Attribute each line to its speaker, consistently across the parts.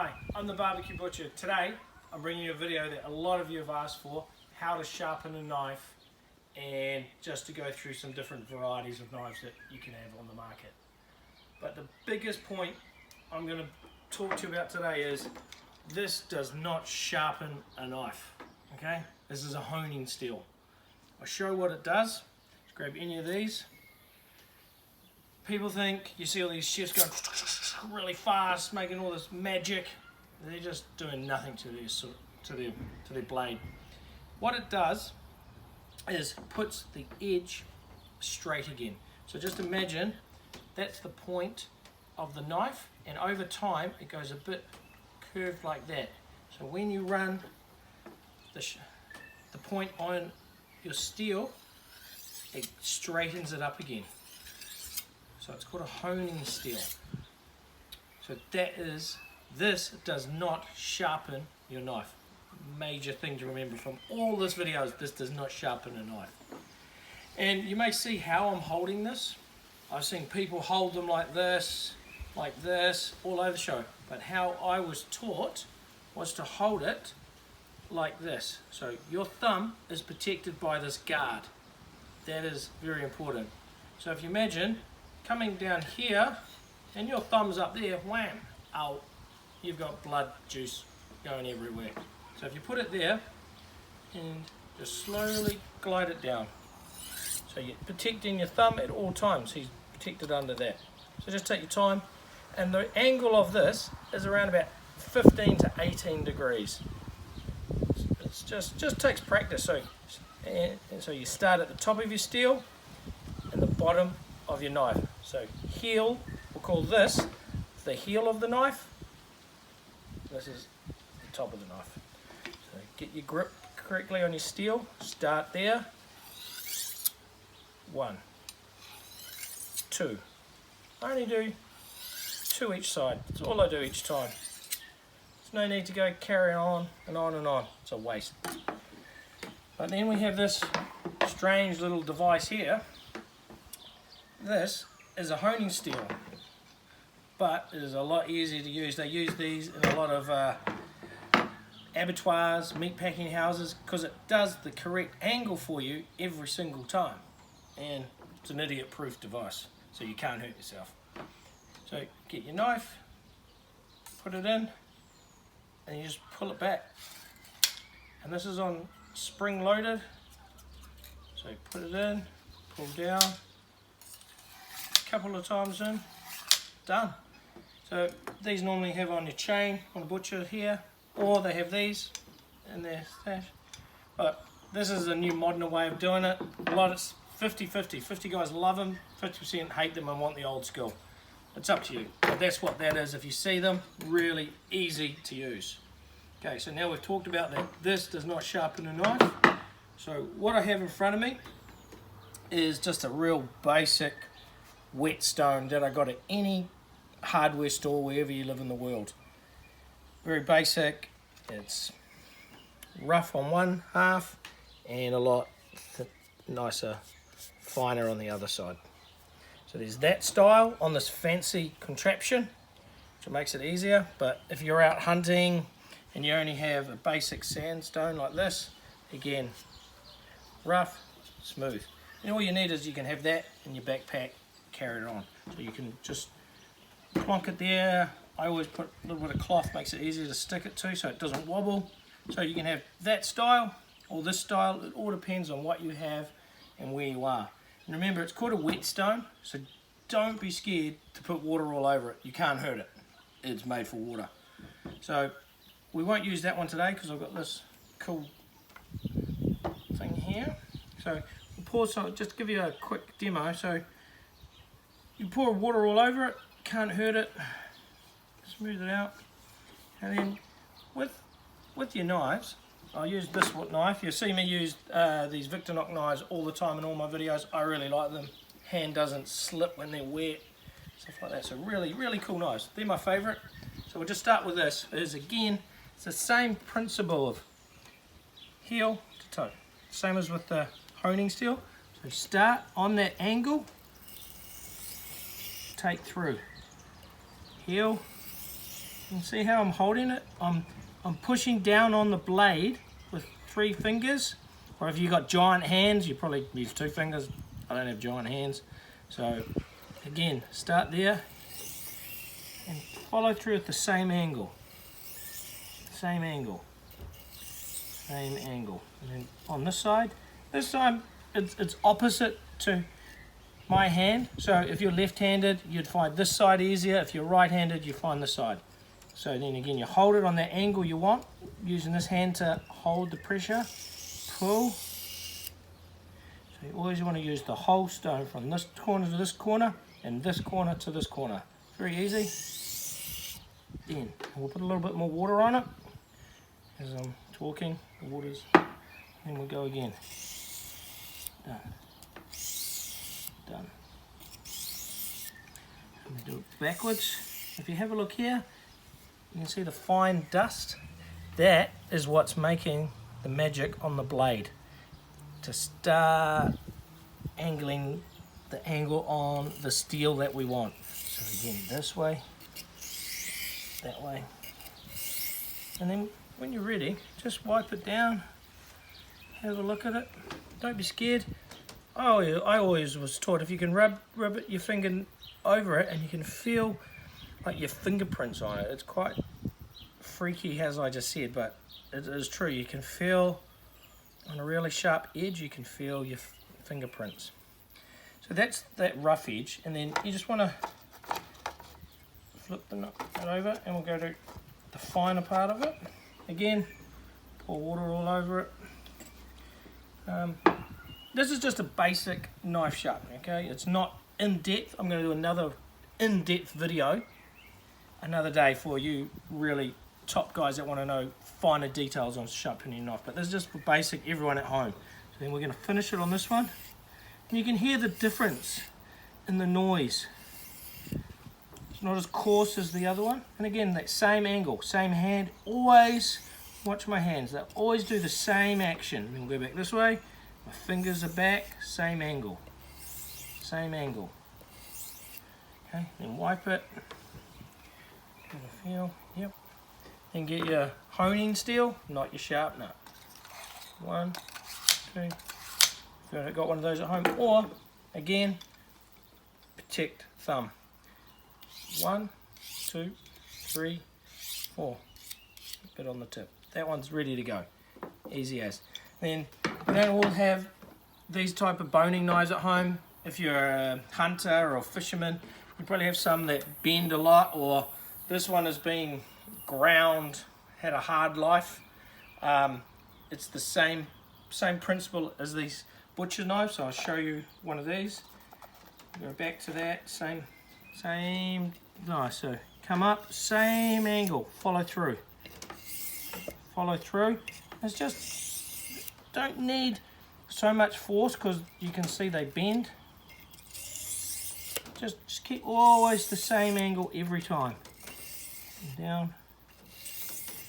Speaker 1: Hi, I'm the Barbecue Butcher. Today I'm bringing you a video that a lot of you have asked for, how to sharpen a knife and just to go through some different varieties of knives that you can have on the market. But the biggest point I'm going to talk to you about today is this does not sharpen a knife, okay? This is a honing steel. I'll show what it does. Let's grab any of these. People think, you see all these chefs going really fast, making all this magic. They're just doing nothing to their blade. What it does is puts the edge straight again. So just imagine that's the point of the knife, and over time it goes a bit curved like that. So when you run the point on your steel, it straightens it up again. So it's called a honing steel. So this does not sharpen your knife. Major thing to remember from all this video is this does not sharpen a knife. And you may see how I'm holding this. I've seen people hold them like this, all over the show. But how I was taught was to hold it like this. So your thumb is protected by this guard. That is very important. So if you imagine coming down here and your thumb's up there, wham, out, you've got blood juice going everywhere. So if you put it there and just slowly glide it down. So you're protecting your thumb at all times. He's protected under that. So just take your time, and the angle of this is around about 15 to 18 degrees. It's just takes practice. So so you start at the top of your steel and the bottom of your knife. So heel, we'll call this the heel of the knife. This is the top of the knife. So get your grip correctly on your steel. Start there. 1, 2. I only do 2 each side. That's all I do each time. There's no need to go carry on and on and on. It's a waste. But then we have this strange little device here. This is a honing steel, but it is a lot easier to use. They use these in a lot of abattoirs, meat packing houses, because it does the correct angle for you every single time. And it's an idiot-proof device, so you can't hurt yourself. So get your knife, put it in, and you just pull it back. And this is on spring-loaded, so put it in, pull down, couple of times in, done. So these normally have on your chain on a butcher here, or they have these in their stash. But this is a new modern way of doing it. A lot of 50-50. 50 guys love them, 50% hate them and want the old school. It's up to you. But that's what that is. If you see them, really easy to use. Okay, so now we've talked about that. This does not sharpen a knife. So what I have in front of me is just a real basic whetstone that I got at any hardware store wherever you live in the world. Very basic. It's rough on one half and a lot nicer, finer on the other side. So there's that style on this fancy contraption, which makes it easier. But if you're out hunting and you only have a basic sandstone like this, again, rough, smooth. And all you need is you can have that in your backpack, carry it on. So you can just plonk it there. I always put a little bit of cloth, makes it easier to stick it to so it doesn't wobble. So you can have that style or this style. It all depends on what you have and where you are. And remember, it's called a whetstone, so don't be scared to put water all over it. You can't hurt it. It's made for water. So we won't use that one today because I've got this cool thing here. So we'll pour, so just to give you a quick demo. So you pour water all over it, can't hurt it, smooth it out. And then with your knives, I'll use this knife. You see me use these Victorinox knives all the time in all my videos. I really like them. Hand doesn't slip when they're wet, stuff like that. So really, really cool knives. They're my favorite. So we'll just start with this. Again, it's the same principle of heel to toe. Same as with the honing steel. So start on that angle, take through, heel, And see how I'm holding it? I'm pushing down on the blade with 3 fingers, or if you've got giant hands, you probably use 2 fingers. I don't have giant hands. So again, start there and follow through at the same angle. Same angle. Same angle. And then on this side it's opposite to my hand. So if you're left-handed, you'd find this side easier. If you're right-handed, you find this side. So then again, you hold it on that angle you want, using this hand to hold the pressure, pull. So you always want to use the whole stone from this corner to this corner, and this corner to this corner. Very easy. Then we'll put a little bit more water on it as I'm talking. The water's, and we'll go again. Done. Done. I'm going to do it backwards. If you have a look here, you can see the fine dust. That is what's making the magic on the blade to start angling the angle on the steel that we want. So again, this way, that way. And then when you're ready, just wipe it down, have a look at it. Don't be scared. Oh, yeah, I always was taught if you can rub it, your finger over it, and you can feel like your fingerprints on it. It's quite freaky, as I just said, but it is true. You can feel on a really sharp edge, you can feel your fingerprints. So that's that rough edge, and then you just want to flip that over, and we'll go to the finer part of it. Again, pour water all over it. This is just a basic knife sharpening, okay? It's not in depth. I'm going to do another in-depth video another day for you really top guys that want to know finer details on sharpening a knife. But this is just for basic everyone at home. So then we're going to finish it on this one. And you can hear the difference in the noise. It's not as coarse as the other one. And again, that same angle, same hand. Always watch my hands. They always do the same action. Then we'll go back this way. My fingers are back. Same angle. Same angle. Okay, then wipe it. Get a feel. Yep. Then get your honing steel, not your sharpener. 1, 2. If you haven't got one of those at home, or again, protect thumb. 1, 2, 3, 4. Bit on the tip. That one's ready to go. Easy as. Then you don't all have these type of boning knives at home. If you're a hunter or a fisherman, you probably have some that bend a lot, or this one has been ground, had a hard life. It's the same principle as these butcher knives. So I'll show you one of these. Go back to that same knife. So come up, same angle, follow through. Follow through. It's just don't need so much force because you can see they bend. Just keep always the same angle every time. Down,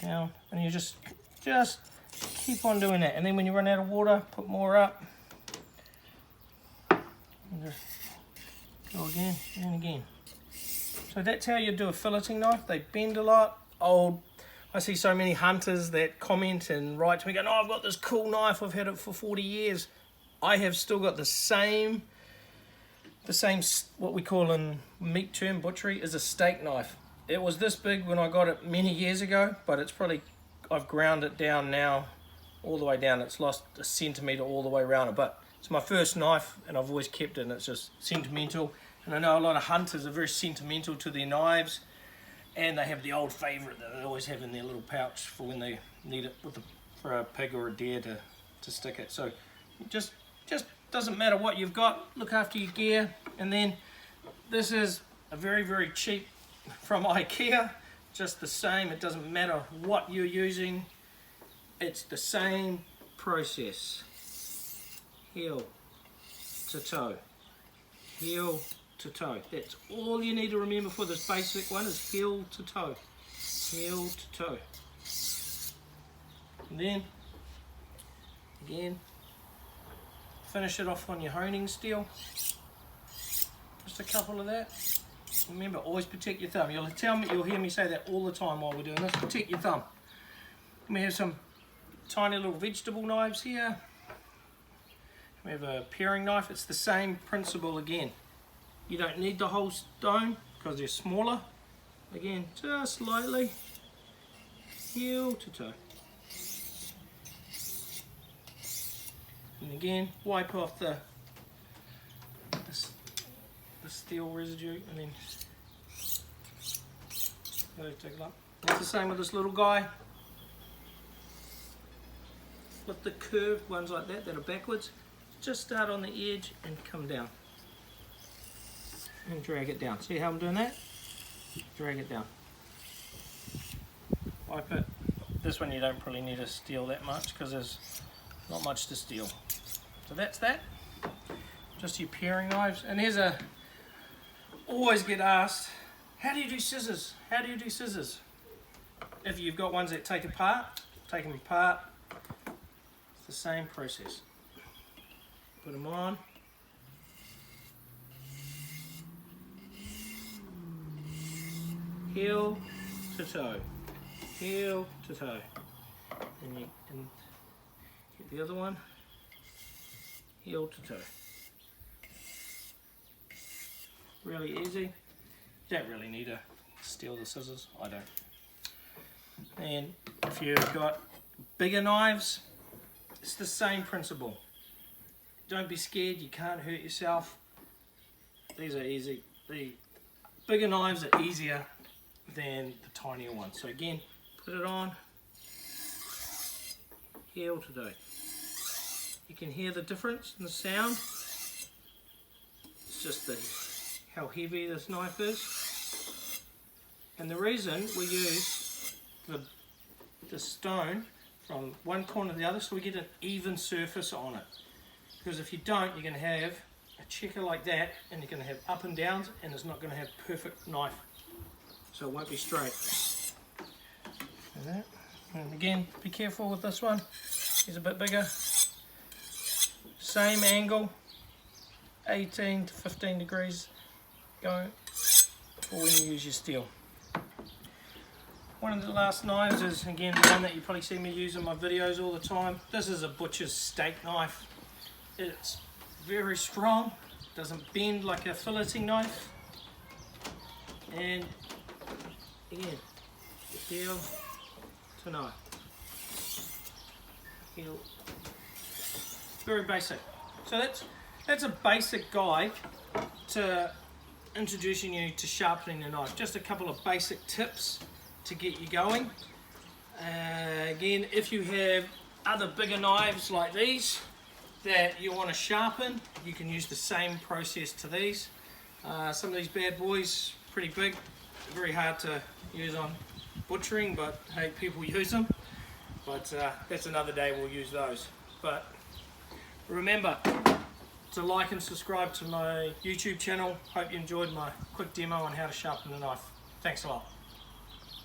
Speaker 1: down, and you just keep on doing that. And then when you run out of water, put more up. And just go again and again. So that's how you do a filleting knife. They bend a lot. I see so many hunters that comment and write to me going, "Oh, I've got this cool knife. I've had it for 40 years. I have still got the same, what we call in meat term, butchery, is a steak knife. It was this big when I got it many years ago, but it's probably, I've ground it down now, all the way down. It's lost a centimetre all the way around it, but it's my first knife and I've always kept it, and it's just sentimental. And I know a lot of hunters are very sentimental to their knives, and they have the old favourite that they always have in their little pouch for when they need it for a pig or a deer to stick it. So just doesn't matter what you've got, look after your gear. And then this is a very, very cheap from IKEA, just the same. It doesn't matter what you're using, it's the same process. Heel to toe, heel to toe. That's all you need to remember for this basic one, is heel to toe, heel to toe. And then again, finish it off on your honing steel. Just a couple of that. Remember, always protect your thumb. You'll hear me say that all the time while we're doing this. Protect your thumb. We have some tiny little vegetable knives here. We have a paring knife. It's the same principle again. You don't need the whole stone because they're smaller. Again, just lightly, heel to toe. And again, wipe off the steel residue, and then take it up. It's the same with this little guy. With the curved ones like that are backwards, just start on the edge and come down. And drag it down. See how I'm doing that? Drag it down. Wipe it. This one you don't probably need to steel that much because there's not much to steel. So that's that. Just your paring knives. And here's a, always get asked, how do you do scissors? How do you do scissors? If you've got ones that take apart, take them apart. It's the same process. Put them on. Heel to toe. Heel to toe. And you can get the other one. Heel to toe. Really easy. You don't really need to steel the scissors. I don't. And if you've got bigger knives, it's the same principle. Don't be scared, you can't hurt yourself. These are easy. The bigger knives are easier than the tinier ones. So again, put it on, heel to toe. You can hear the difference in the sound. It's just how heavy this knife is. And the reason we use the stone from one corner to the other, so we get an even surface on it. Because if you don't, you're going to have a checker like that, and you're going to have up and downs, and it's not going to have perfect knife. So it won't be straight. Like that. And again, be careful with this one. He's a bit bigger. Same angle, 18 to 15 degrees going for when you use your steel. One of the last knives is, again, the one that you probably see me use in my videos all the time. This is a butcher's steak knife. It's very strong, doesn't bend like a filleting knife. And again, heel to knife. Heel. Very basic. So that's a basic guide to introducing you to sharpening the knife. Just a couple of basic tips to get you going. Again, if you have other bigger knives like these that you want to sharpen, you can use the same process to these. Some of these bad boys, pretty big, very hard to use on butchering, but hey, people use them. But that's another day, we'll use those. But remember to like and subscribe to my YouTube channel. Hope you enjoyed my quick demo on how to sharpen the knife. Thanks a lot.